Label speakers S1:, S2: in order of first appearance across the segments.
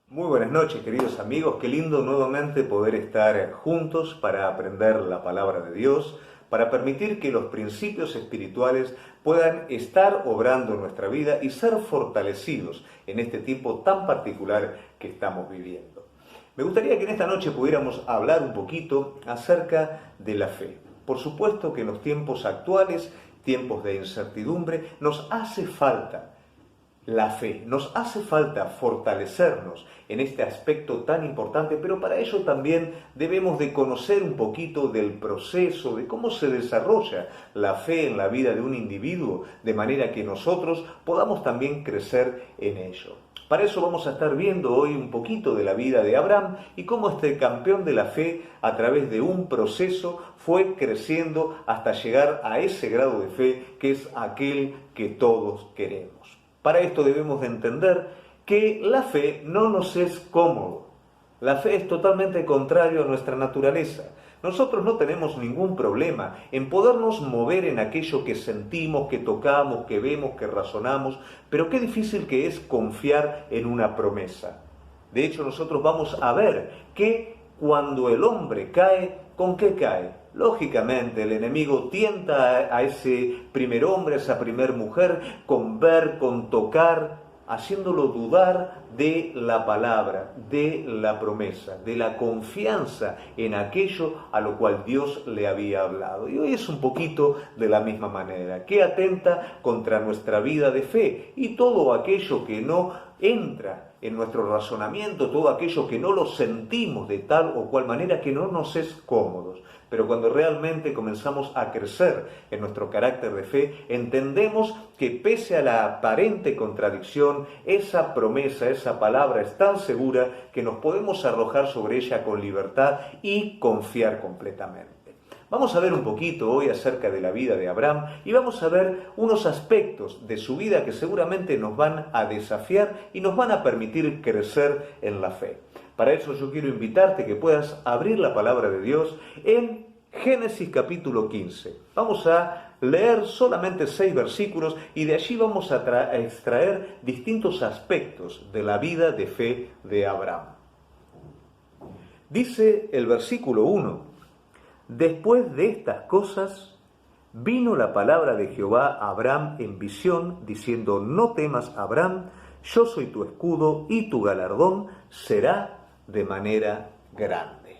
S1: Muy buenas noches, queridos amigos. Qué lindo nuevamente poder estar juntos para aprender la palabra de Dios, para permitir que los principios espirituales puedan estar obrando en nuestra vida y ser fortalecidos en este tiempo tan particular que estamos viviendo. Me gustaría que en esta noche pudiéramos hablar un poquito acerca de la fe. Por supuesto que en los tiempos actuales, tiempos de incertidumbre, nos hace falta la fe, nos hace falta fortalecernos en este aspecto tan importante, pero para ello también debemos de conocer un poquito del proceso, de cómo se desarrolla la fe en la vida de un individuo, de manera que nosotros podamos también crecer en ello. Para eso vamos a estar viendo hoy un poquito de la vida de Abraham y cómo este campeón de la fe, a través de un proceso, fue creciendo hasta llegar a ese grado de fe que es aquel que todos queremos. Para esto debemos de entender que la fe no nos es cómodo. La fe es totalmente contrario a nuestra naturaleza. Nosotros no tenemos ningún problema en podernos mover en aquello que sentimos, que tocamos, que vemos, que razonamos, pero qué difícil que es confiar en una promesa. De hecho, nosotros vamos a ver que cuando el hombre cae, ¿con qué cae? Lógicamente, el enemigo tienta a ese primer hombre, a esa primer mujer, con ver, con tocar, haciéndolo dudar de la palabra, de la promesa, de la confianza en aquello a lo cual Dios le había hablado. Y hoy es un poquito de la misma manera, que atenta contra nuestra vida de fe y todo aquello que no entra en nuestro razonamiento, todo aquello que no lo sentimos de tal o cual manera que no nos es cómodo. Pero cuando realmente comenzamos a crecer en nuestro carácter de fe, entendemos que pese a la aparente contradicción, esa promesa, esa palabra es tan segura que nos podemos arrojar sobre ella con libertad y confiar completamente. Vamos a ver un poquito hoy acerca de la vida de Abraham y vamos a ver unos aspectos de su vida que seguramente nos van a desafiar y nos van a permitir crecer en la fe. Para eso yo quiero invitarte que puedas abrir la palabra de Dios en Génesis capítulo 15. Vamos a leer solamente 6 versículos y de allí vamos a extraer distintos aspectos de la vida de fe de Abraham. Dice el versículo 1: Después de estas cosas, vino la palabra de Jehová a Abraham en visión, diciendo: No temas, Abraham, yo soy tu escudo y tu galardón será de manera grande.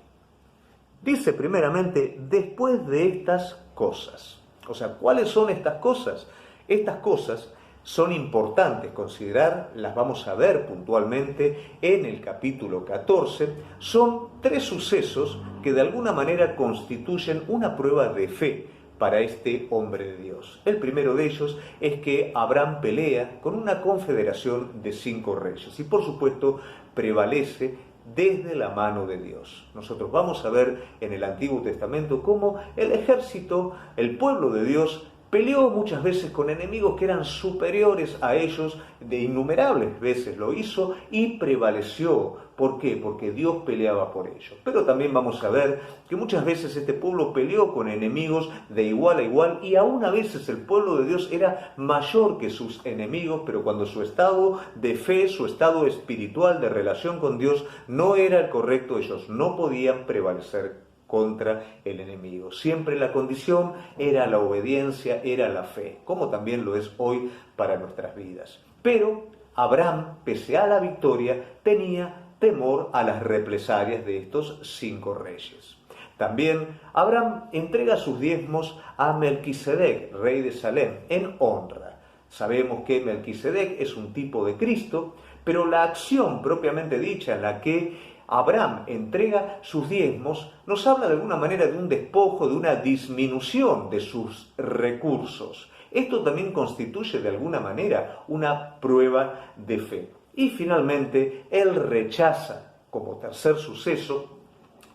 S1: Dice primeramente, después de estas cosas. O sea, ¿cuáles son estas cosas? Estas cosas son importantes considerar, las vamos a ver puntualmente en el capítulo 14. Son 3 sucesos que de alguna manera constituyen una prueba de fe para este hombre de Dios. El primero de ellos es que Abraham pelea con una confederación de 5 reyes y por supuesto prevalece desde la mano de Dios. Nosotros vamos a ver en el Antiguo Testamento cómo el ejército, el pueblo de Dios, peleó muchas veces con enemigos que eran superiores a ellos, de innumerables veces lo hizo y prevaleció. ¿Por qué? Porque Dios peleaba por ellos. Pero también vamos a ver que muchas veces este pueblo peleó con enemigos de igual a igual y aún a veces el pueblo de Dios era mayor que sus enemigos, pero cuando su estado de fe, su estado espiritual de relación con Dios no era el correcto, ellos no podían prevalecer contra el enemigo. Siempre la condición era la obediencia, era la fe, como también lo es hoy para nuestras vidas. Pero Abraham, pese a la victoria, tenía temor a las represalias de estos 5 reyes. También Abraham entrega sus diezmos a Melquisedec, rey de Salem, en honra. Sabemos que Melquisedec es un tipo de Cristo, pero la acción propiamente dicha en la que Abraham entrega sus diezmos nos habla de alguna manera de un despojo, de una disminución de sus recursos. Esto también constituye de alguna manera una prueba de fe. Y finalmente, él rechaza, como tercer suceso,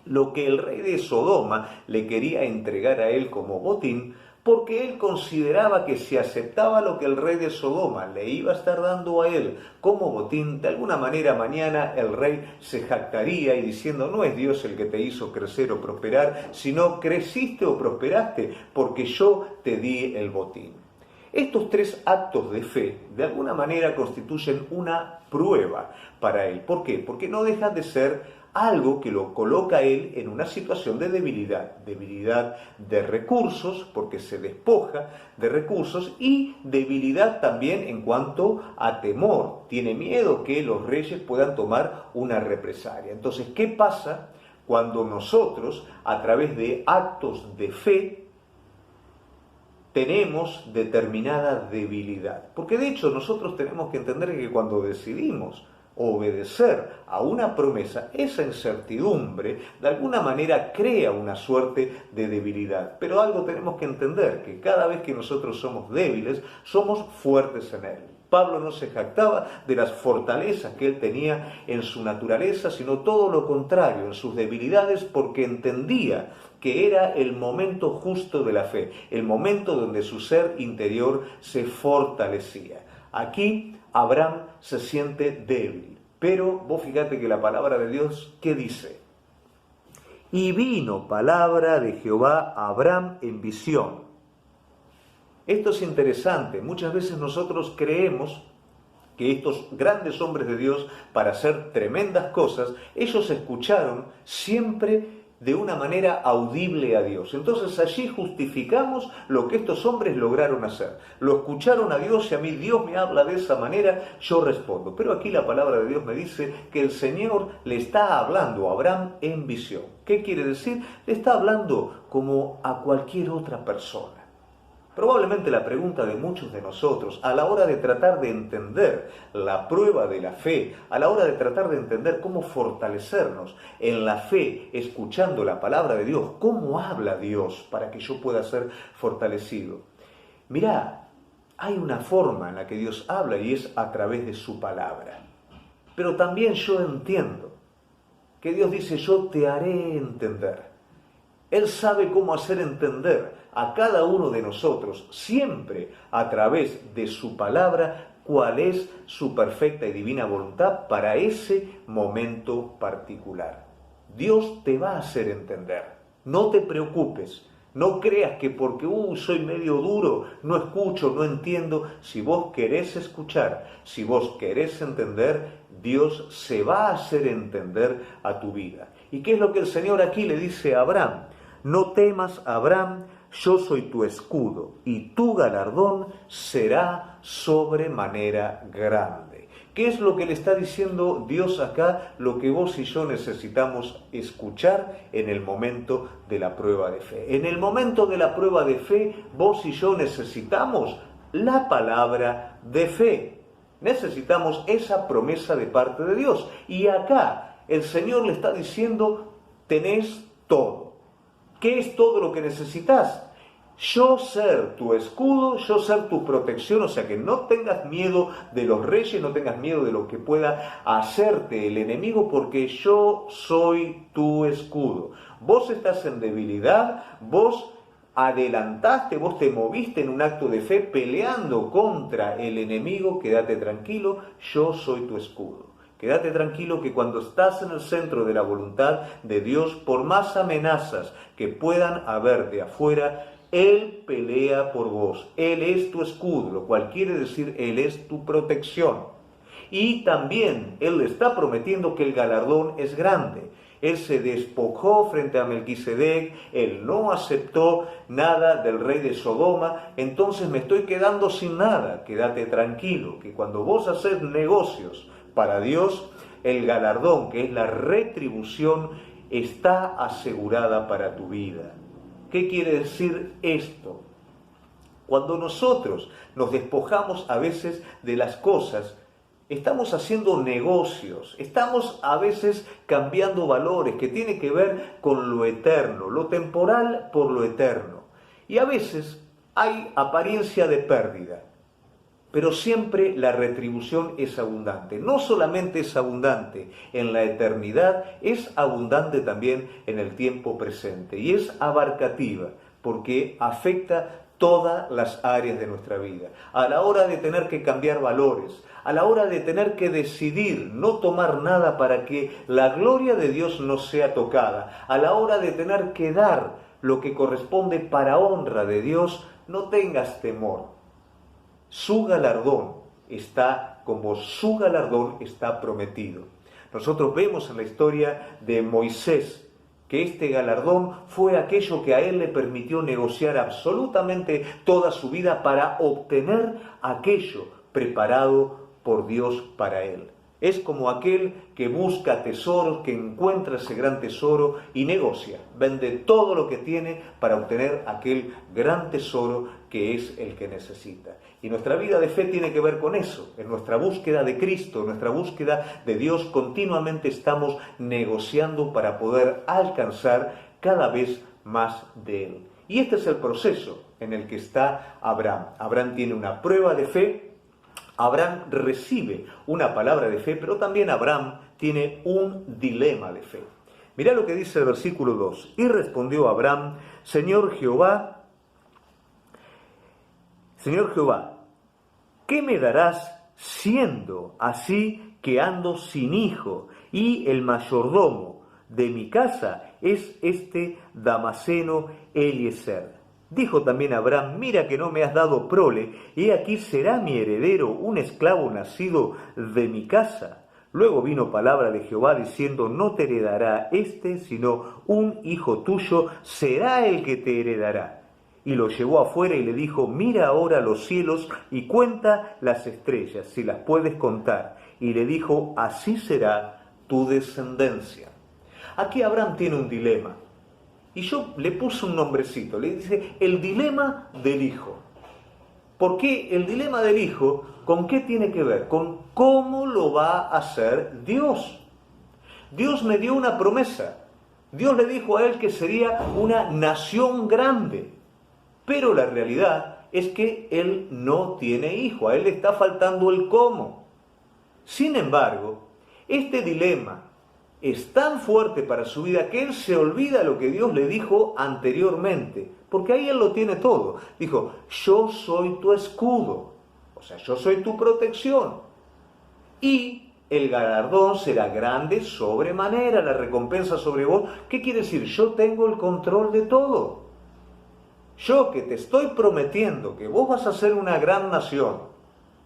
S1: lo que el rey de Sodoma le quería entregar a él como botín, porque él consideraba que si aceptaba lo que el rey de Sodoma le iba a estar dando a él como botín, de alguna manera mañana el rey se jactaría y diciendo: no es Dios el que te hizo crecer o prosperar, sino creciste o prosperaste porque yo te di el botín. Estos 3 actos de fe, de alguna manera, constituyen una prueba para él. ¿Por qué? Porque no deja de ser algo que lo coloca a él en una situación de debilidad de recursos, porque se despoja de recursos, y debilidad también en cuanto a temor. Tiene miedo que los reyes puedan tomar una represalia. Entonces, ¿qué pasa cuando nosotros, a través de actos de fe, tenemos determinada debilidad? Porque de hecho nosotros tenemos que entender que cuando decidimos obedecer a una promesa, esa incertidumbre de alguna manera crea una suerte de debilidad. Pero algo tenemos que entender, que cada vez que nosotros somos débiles, somos fuertes en Él. Pablo no se jactaba de las fortalezas que él tenía en su naturaleza, sino todo lo contrario, en sus debilidades, porque entendía que era el momento justo de la fe, el momento donde su ser interior se fortalecía. Aquí Abraham se siente débil, pero vos fíjate que la palabra de Dios, ¿qué dice? Y vino palabra de Jehová a Abraham en visión. Esto es interesante. Muchas veces nosotros creemos que estos grandes hombres de Dios, para hacer tremendas cosas, ellos escucharon siempre de una manera audible a Dios. Entonces allí justificamos lo que estos hombres lograron hacer. Lo escucharon a Dios y a mí Dios me habla de esa manera, yo respondo. Pero aquí la palabra de Dios me dice que el Señor le está hablando a Abraham en visión. ¿Qué quiere decir? Le está hablando como a cualquier otra persona. Probablemente la pregunta de muchos de nosotros, a la hora de tratar de entender la prueba de la fe, a la hora de tratar de entender cómo fortalecernos en la fe, escuchando la palabra de Dios, ¿cómo habla Dios para que yo pueda ser fortalecido? Mirá, hay una forma en la que Dios habla y es a través de su palabra. Pero también yo entiendo que Dios dice, yo te haré entender. Él sabe cómo hacer entender a cada uno de nosotros, siempre a través de su palabra, cuál es su perfecta y divina voluntad para ese momento particular. Dios te va a hacer entender. No te preocupes. No creas que porque soy medio duro, no escucho, no entiendo. Si vos querés escuchar, si vos querés entender, Dios se va a hacer entender a tu vida. ¿Y qué es lo que el Señor aquí le dice a Abraham? No temas, Abraham, yo soy tu escudo, y tu galardón será sobremanera grande. ¿Qué es lo que le está diciendo Dios acá? Lo que vos y yo necesitamos escuchar en el momento de la prueba de fe. En el momento de la prueba de fe, vos y yo necesitamos la palabra de fe. Necesitamos esa promesa de parte de Dios. Y acá el Señor le está diciendo, tenés todo. ¿Qué es todo lo que necesitas? Yo ser tu escudo, yo ser tu protección, o sea que no tengas miedo de los reyes, no tengas miedo de lo que pueda hacerte el enemigo, porque yo soy tu escudo. Vos estás en debilidad, vos adelantaste, vos te moviste en un acto de fe peleando contra el enemigo, quédate tranquilo, yo soy tu escudo. Quédate tranquilo que cuando estás en el centro de la voluntad de Dios, por más amenazas que puedan haber de afuera, Él pelea por vos. Él es tu escudo, lo cual quiere decir Él es tu protección. Y también Él le está prometiendo que el galardón es grande. Él se despojó frente a Melquisedec, Él no aceptó nada del rey de Sodoma, entonces me estoy quedando sin nada. Quédate tranquilo, que cuando vos haces negocios para Dios, el galardón, que es la retribución, está asegurada para tu vida. ¿Qué quiere decir esto? Cuando nosotros nos despojamos a veces de las cosas, estamos haciendo negocios, estamos a veces cambiando valores que tienen que ver con lo eterno, lo temporal por lo eterno. Y a veces hay apariencia de pérdida. Pero siempre la retribución es abundante. No solamente es abundante en la eternidad, es abundante también en el tiempo presente. Y es abarcativa, porque afecta todas las áreas de nuestra vida. A la hora de tener que cambiar valores, a la hora de tener que decidir no tomar nada para que la gloria de Dios no sea tocada, a la hora de tener que dar lo que corresponde para honra de Dios, no tengas temor. su galardón está como su galardón está prometido. Nosotros vemos en la historia de Moisés que este galardón fue aquello que a él le permitió negociar absolutamente toda su vida para obtener aquello preparado por Dios para él. Es como aquel que busca tesoros, que encuentra ese gran tesoro y negocia, vende todo lo que tiene para obtener aquel gran tesoro que es el que necesita. Y nuestra vida de fe tiene que ver con eso. En nuestra búsqueda de Cristo, en nuestra búsqueda de Dios, continuamente estamos negociando para poder alcanzar cada vez más de Él. Y este es el proceso en el que está Abraham. Abraham tiene una prueba de fe. Abraham recibe una palabra de fe, pero también Abraham tiene un dilema de fe. Mirá lo que dice el versículo 2. Y respondió Abraham, Señor Jehová, ¿qué me darás siendo así que ando sin hijo y el mayordomo de mi casa es este Damaseno Eliezer? Dijo también Abraham, mira que no me has dado prole, y aquí será mi heredero un esclavo nacido de mi casa. Luego vino palabra de Jehová diciendo, no te heredará sino un hijo tuyo será el que te heredará. Y lo llevó afuera y le dijo, mira ahora los cielos y cuenta las estrellas, si las puedes contar. Y le dijo, así será tu descendencia. Aquí Abraham tiene un dilema. Y yo le puse un nombrecito, le dice el dilema del hijo. ¿Por qué el dilema del hijo? ¿Con qué tiene que ver? Con cómo lo va a hacer Dios. Dios me dio una promesa. Dios le dijo a él que sería una nación grande. Pero la realidad es que él no tiene hijo, a él le está faltando el cómo. Sin embargo, este dilema es tan fuerte para su vida que él se olvida lo que Dios le dijo anteriormente, porque ahí él lo tiene todo. Dijo, yo soy tu escudo, o sea, yo soy tu protección, y el galardón será grande sobremanera, la recompensa sobre vos. ¿Qué quiere decir? Yo tengo el control de todo. Yo que te estoy prometiendo que vos vas a ser una gran nación,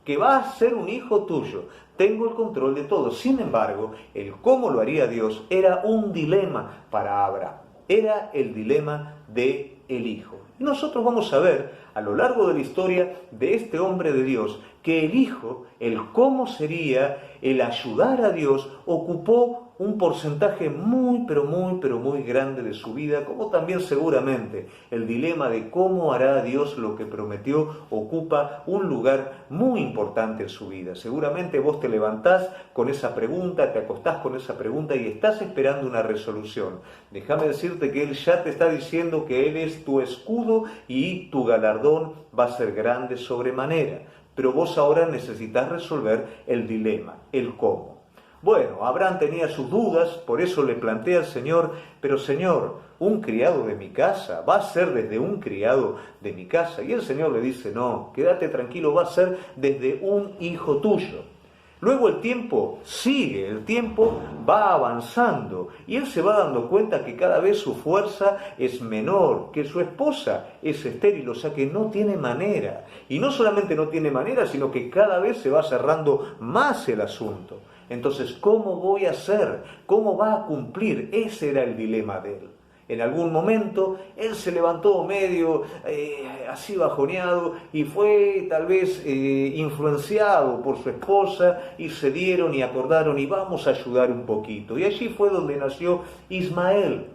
S1: que va a ser un hijo tuyo, tengo el control de todo. Sin embargo, el cómo lo haría Dios era un dilema para Abraham. Era el dilema del hijo. Y nosotros vamos a ver a lo largo de la historia de este hombre de Dios que el hijo, el cómo sería, el ayudar a Dios, ocupó un porcentaje muy grande de su vida, como también seguramente el dilema de cómo hará Dios lo que prometió ocupa un lugar muy importante en su vida. Seguramente vos te levantás con esa pregunta, te acostás con esa pregunta y estás esperando una resolución. Déjame decirte que Él ya te está diciendo que Él es tu escudo y tu galardón va a ser grande sobremanera. Pero vos ahora necesitas resolver el dilema, el cómo. Bueno, Abraham tenía sus dudas, por eso le plantea al Señor, pero Señor, un criado de mi casa, va a ser desde un criado de mi casa. Y el Señor le dice, no, quédate tranquilo, va a ser desde un hijo tuyo. Luego el tiempo sigue, el tiempo va avanzando y él se va dando cuenta que cada vez su fuerza es menor, que su esposa es estéril, o sea que no tiene manera. Y no solamente no tiene manera, sino que cada vez se va cerrando más el asunto. Entonces, ¿cómo voy a hacer? ¿Cómo va a cumplir? Ese era el dilema de él. En algún momento él se levantó medio así bajoneado y fue tal vez influenciado por su esposa y se dieron y acordaron y vamos a ayudar un poquito. Y allí fue donde nació Ismael,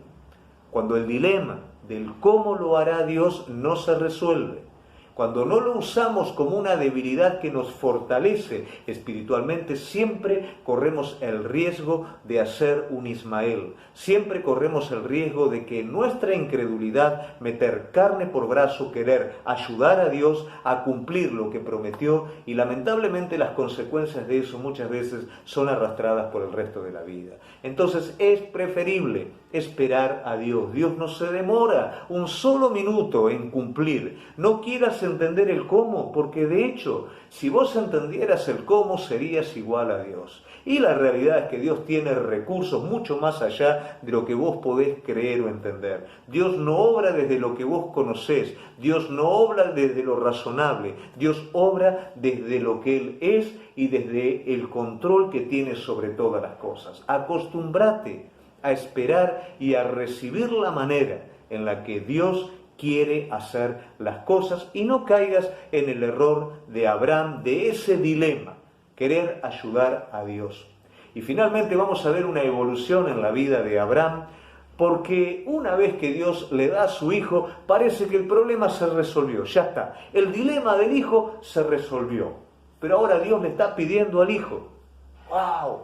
S1: cuando el dilema del cómo lo hará Dios no se resuelve. Cuando no lo usamos como una debilidad que nos fortalece espiritualmente, siempre corremos el riesgo de hacer un Ismael. Siempre corremos el riesgo de que en nuestra incredulidad, meter carne por brazo, querer ayudar a Dios a cumplir lo que prometió, y lamentablemente las consecuencias de eso muchas veces son arrastradas por el resto de la vida. Entonces es preferible esperar a Dios. Dios no se demora un solo minuto en cumplir. No quieras necesitas entender el cómo, porque de hecho, si vos entendieras el cómo, serías igual a Dios. Y la realidad es que Dios tiene recursos mucho más allá de lo que vos podés creer o entender. Dios no obra desde lo que vos conocés, Dios no obra desde lo razonable, Dios obra desde lo que Él es y desde el control que tiene sobre todas las cosas. Acostúmbrate a esperar y a recibir la manera en la que Dios quiere hacer las cosas y no caigas en el error de Abraham, de ese dilema, querer ayudar a Dios. Y finalmente vamos a ver una evolución en la vida de Abraham, porque una vez que Dios le da a su hijo, parece que el problema se resolvió, ya está. El dilema del hijo se resolvió, pero ahora Dios le está pidiendo al hijo. ¡Wow!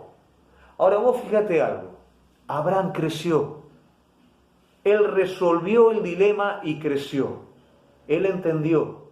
S1: Ahora vos fíjate algo, Abraham creció. Él resolvió el dilema y creció. Él entendió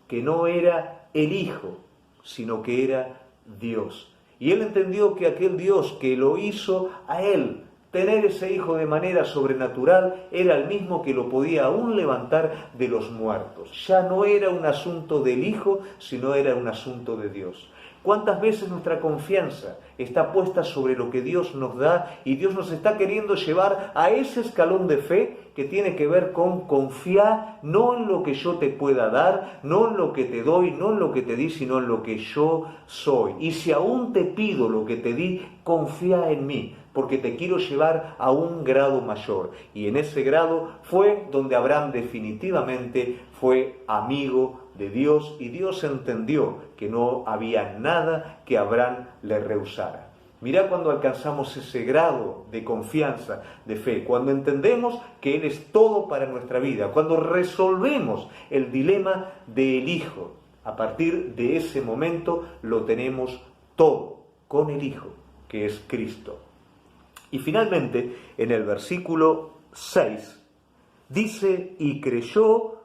S1: que no era el hijo, sino que era Dios. Y él entendió que aquel Dios que lo hizo a él tener ese hijo de manera sobrenatural era el mismo que lo podía aún levantar de los muertos. Ya no era un asunto del hijo, sino era un asunto de Dios. ¿Cuántas veces nuestra confianza está puesta sobre lo que Dios nos da y Dios nos está queriendo llevar a ese escalón de fe que tiene que ver con confiar no en lo que yo te pueda dar, no en lo que te doy, no en lo que te di, sino en lo que yo soy? Y si aún te pido lo que te di, confía en mí, porque te quiero llevar a un grado mayor. Y en ese grado fue donde Abraham definitivamente fue amigo de Dios y Dios entendió que no había nada que Abraham le rehusara. Mirá cuando alcanzamos ese grado de confianza, de fe, cuando entendemos que Él es todo para nuestra vida, cuando resolvemos el dilema del Hijo. A partir de ese momento lo tenemos todo con el Hijo, que es Cristo. Y finalmente, en el versículo 6, dice, y creyó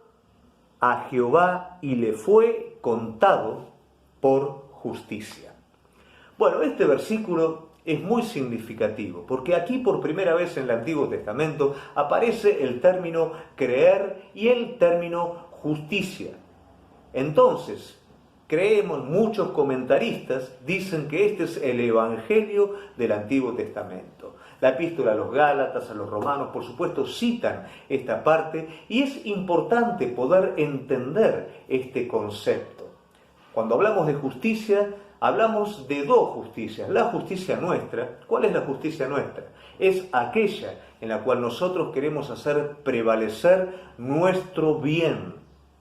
S1: a Jehová y le fue contado por justicia. Bueno, este versículo es muy significativo, porque aquí por primera vez en el Antiguo Testamento aparece el término creer y el término justicia. Entonces, creemos, muchos comentaristas dicen que este es el Evangelio del Antiguo Testamento. La epístola a los Gálatas, a los Romanos, por supuesto, citan esta parte y es importante poder entender este concepto. Cuando hablamos de justicia, hablamos de dos justicias. La justicia nuestra, ¿cuál es la justicia nuestra? Es aquella en la cual nosotros queremos hacer prevalecer nuestro bien,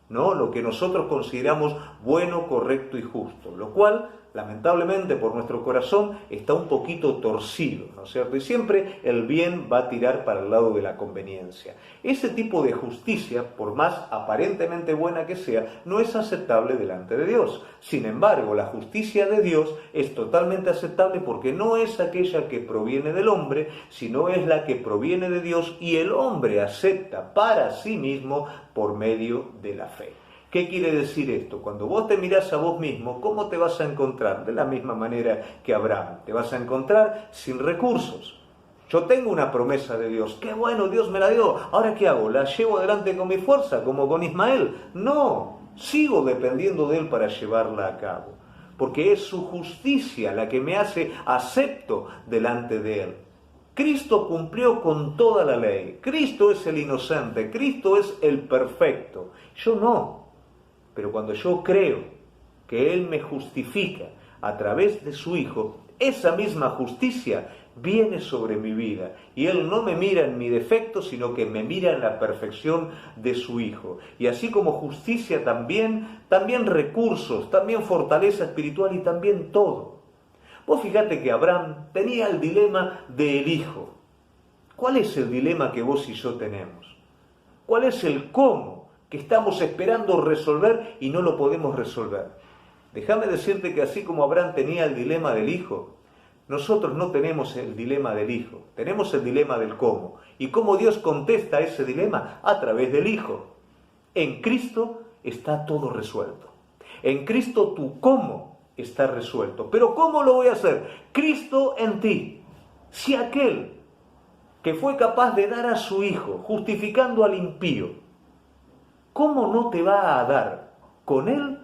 S1: ¿no? Lo que nosotros consideramos bueno, correcto y justo, lo cual, lamentablemente, por nuestro corazón está un poquito torcido, ¿no es cierto? Y siempre el bien va a tirar para el lado de la conveniencia. Ese tipo de justicia, por más aparentemente buena que sea, no es aceptable delante de Dios. Sin embargo, la justicia de Dios es totalmente aceptable porque no es aquella que proviene del hombre, sino es la que proviene de Dios y el hombre acepta para sí mismo por medio de la fe. ¿Qué quiere decir esto? Cuando vos te mirás a vos mismo, ¿cómo te vas a encontrar? De la misma manera que Abraham, te vas a encontrar sin recursos. Yo tengo una promesa de Dios, qué bueno, Dios me la dio, ¿ahora qué hago? ¿La llevo adelante con mi fuerza, como con Ismael? No, sigo dependiendo de Él para llevarla a cabo, porque es su justicia la que me hace acepto delante de Él. Cristo cumplió con toda la ley, Cristo es el inocente, Cristo es el perfecto, yo no. Pero cuando yo creo que Él me justifica a través de su Hijo, esa misma justicia viene sobre mi vida. Y Él no me mira en mi defecto, sino que me mira en la perfección de su Hijo. Y así como justicia también recursos, también fortaleza espiritual y también todo. Vos fíjate que Abraham tenía el dilema del Hijo. ¿Cuál es el dilema que vos y yo tenemos? ¿Cuál es el cómo que estamos esperando resolver y no lo podemos resolver? Déjame decirte que así como Abraham tenía el dilema del hijo, nosotros no tenemos el dilema del hijo, tenemos el dilema del cómo. ¿Y cómo Dios contesta a ese dilema? A través del Hijo. En Cristo está todo resuelto. En Cristo tu cómo está resuelto. Pero ¿cómo lo voy a hacer? Cristo en ti. Si aquel que fue capaz de dar a su Hijo, justificando al impío, ¿cómo no te va a dar con Él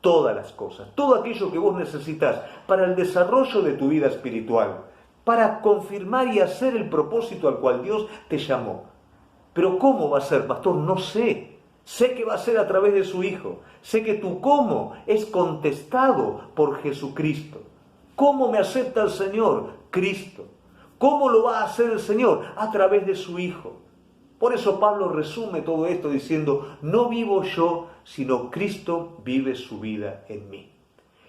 S1: todas las cosas, todo aquello que vos necesitas para el desarrollo de tu vida espiritual, para confirmar y hacer el propósito al cual Dios te llamó. Pero ¿cómo va a ser, pastor? No sé. Sé que va a ser a través de su Hijo. Sé que tu cómo es contestado por Jesucristo. ¿Cómo me acepta el Señor? Cristo. ¿Cómo lo va a hacer el Señor? A través de su Hijo. Por eso Pablo resume todo esto diciendo, no vivo yo, sino Cristo vive su vida en mí.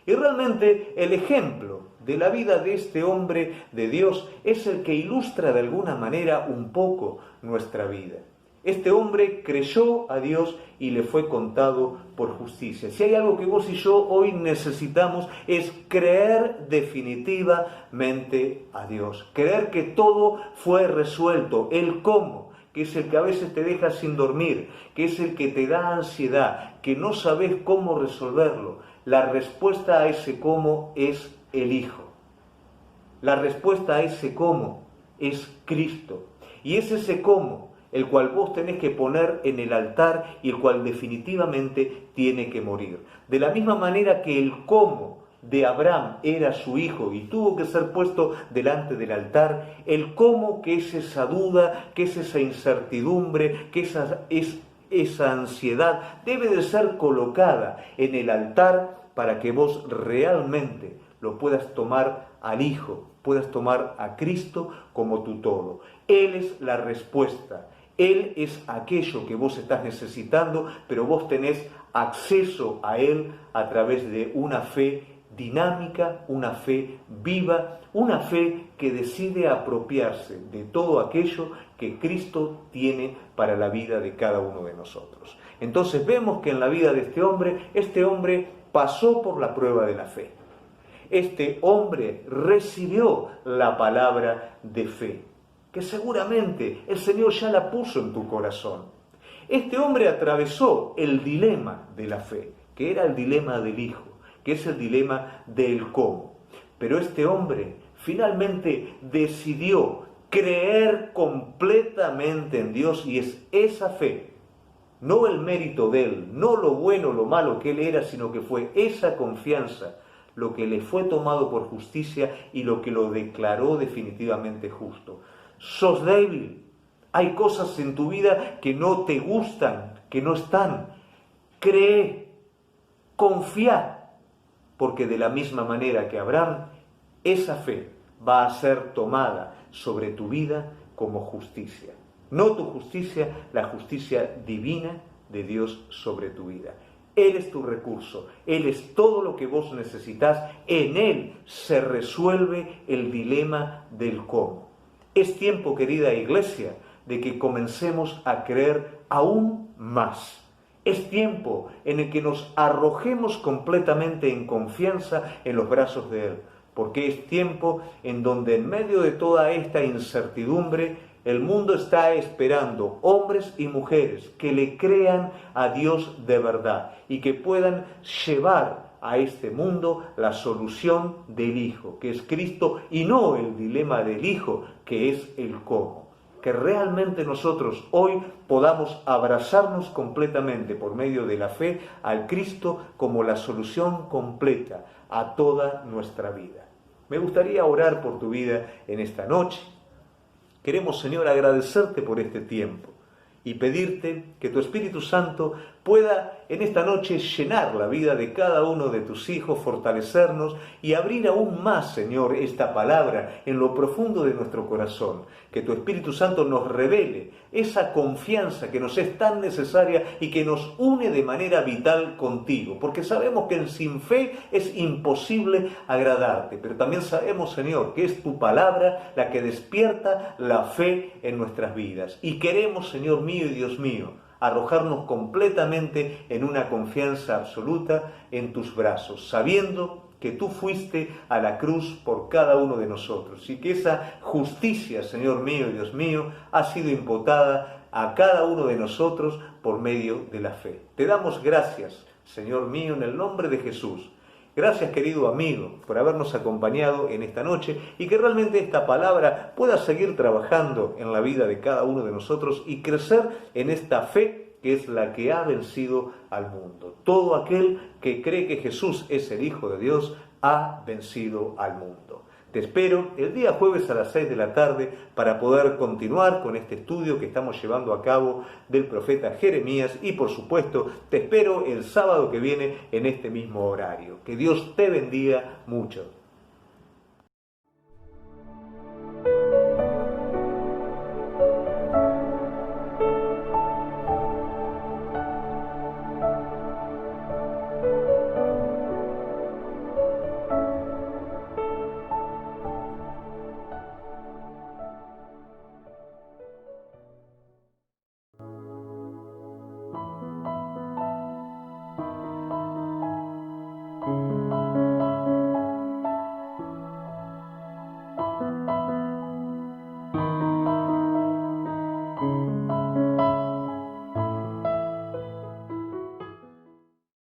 S1: Y realmente el ejemplo de la vida de este hombre de Dios es el que ilustra de alguna manera un poco nuestra vida. Este hombre creyó a Dios y le fue contado por justicia. Si hay algo que vos y yo hoy necesitamos es creer definitivamente a Dios. Creer que todo fue resuelto, el cómo, que es el que a veces te deja sin dormir, que es el que te da ansiedad, que no sabes cómo resolverlo. La respuesta a ese cómo es el Hijo. La respuesta a ese cómo es Cristo. Y es ese cómo el cual vos tenés que poner en el altar y el cual definitivamente tiene que morir. De la misma manera que el cómo de Abraham era su hijo y tuvo que ser puesto delante del altar, el cómo que es esa duda, que es esa incertidumbre, que esa ansiedad debe de ser colocada en el altar para que vos realmente lo puedas tomar al Hijo, puedas tomar a Cristo como tu todo. Él es la respuesta, Él es aquello que vos estás necesitando, pero vos tenés acceso a Él a través de una fe dinámica, una fe viva, una fe que decide apropiarse de todo aquello que Cristo tiene para la vida de cada uno de nosotros. Entonces vemos que en la vida de este hombre pasó por la prueba de la fe. Este hombre recibió la palabra de fe, que seguramente el Señor ya la puso en tu corazón. Este hombre atravesó el dilema de la fe, que era el dilema del Hijo, que es el dilema del cómo. Pero este hombre finalmente decidió creer completamente en Dios y es esa fe, no el mérito de él, no lo bueno o lo malo que él era, sino que fue esa confianza lo que le fue tomado por justicia y lo que lo declaró definitivamente justo. Sos débil, hay cosas en tu vida que no te gustan, que no están. Cree, confía, porque de la misma manera que Abraham, esa fe va a ser tomada sobre tu vida como justicia. No tu justicia, la justicia divina de Dios sobre tu vida. Él es tu recurso, Él es todo lo que vos necesitas, en Él se resuelve el dilema del cómo. Es tiempo, querida iglesia, de que comencemos a creer aún más. Es tiempo en el que nos arrojemos completamente en confianza en los brazos de Él, porque es tiempo en donde en medio de toda esta incertidumbre, el mundo está esperando hombres y mujeres que le crean a Dios de verdad y que puedan llevar a este mundo la solución del Hijo, que es Cristo, y no el dilema del Hijo, que es el cómo. Que realmente nosotros hoy podamos abrazarnos completamente por medio de la fe al Cristo como la solución completa a toda nuestra vida. Me gustaría orar por tu vida en esta noche. Queremos, Señor, agradecerte por este tiempo y pedirte que tu Espíritu Santo pueda en esta noche llenar la vida de cada uno de tus hijos, fortalecernos y abrir aún más, Señor, esta palabra en lo profundo de nuestro corazón. Que tu Espíritu Santo nos revele esa confianza que nos es tan necesaria y que nos une de manera vital contigo. Porque sabemos que sin fe es imposible agradarte, pero también sabemos, Señor, que es tu palabra la que despierta la fe en nuestras vidas. Y queremos, Señor mío y Dios mío, arrojarnos completamente en una confianza absoluta en tus brazos, sabiendo que tú fuiste a la cruz por cada uno de nosotros y que esa justicia, Señor mío y Dios mío, ha sido imputada a cada uno de nosotros por medio de la fe. Te damos gracias, Señor mío, en el nombre de Jesús. Gracias, querido amigo, por habernos acompañado en esta noche y que realmente esta palabra pueda seguir trabajando en la vida de cada uno de nosotros y crecer en esta fe que es la que ha vencido al mundo. Todo aquel que cree que Jesús es el Hijo de Dios ha vencido al mundo. Te espero el día jueves a las 6 de la tarde para poder continuar con este estudio que estamos llevando a cabo del profeta Jeremías y por supuesto te espero el sábado que viene en este mismo horario. Que Dios te bendiga mucho.